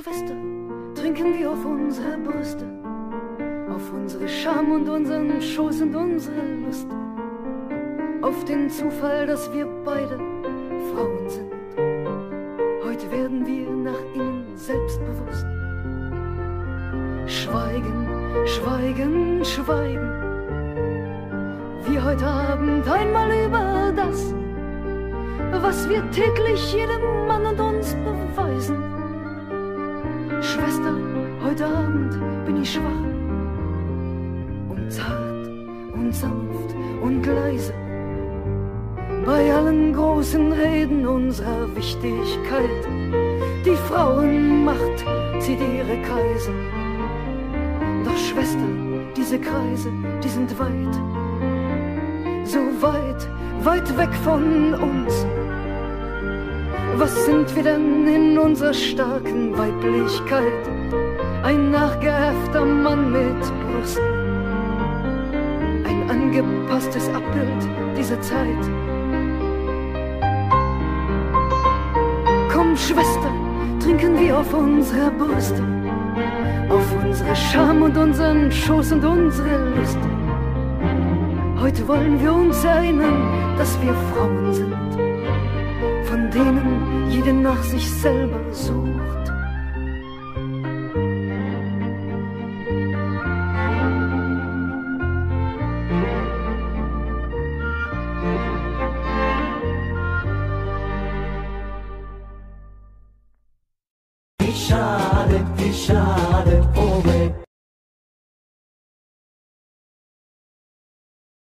Schwester, trinken wir auf unsere Brüste, auf unsere Scham und unseren Schoß und unsere Lust, auf den Zufall, dass wir beide Frauen sind. Heute werden wir nach innen selbstbewusst. Schweigen, schweigen, schweigen. Wir heute Abend einmal über das, was wir täglich jedem Mann und uns beweisen. Schwester, heute Abend bin ich schwach und zart und sanft und leise. Bei allen großen Reden unserer Wichtigkeit, die Frauenmacht zieht ihre Kreise. Doch Schwester, diese Kreise, die sind weit, so weit, weit weg von uns. Was sind wir denn in unserer starken Weiblichkeit? Ein nachgeäffter Mann mit Brust, ein angepasstes Abbild dieser Zeit. Komm, Schwester, trinken wir auf unsere Brüste, auf unsere Scham und unseren Schoß und unsere Lust. Heute wollen wir uns erinnern, dass wir Frauen sind, von denen jede nach sich selber sucht. Wie schade,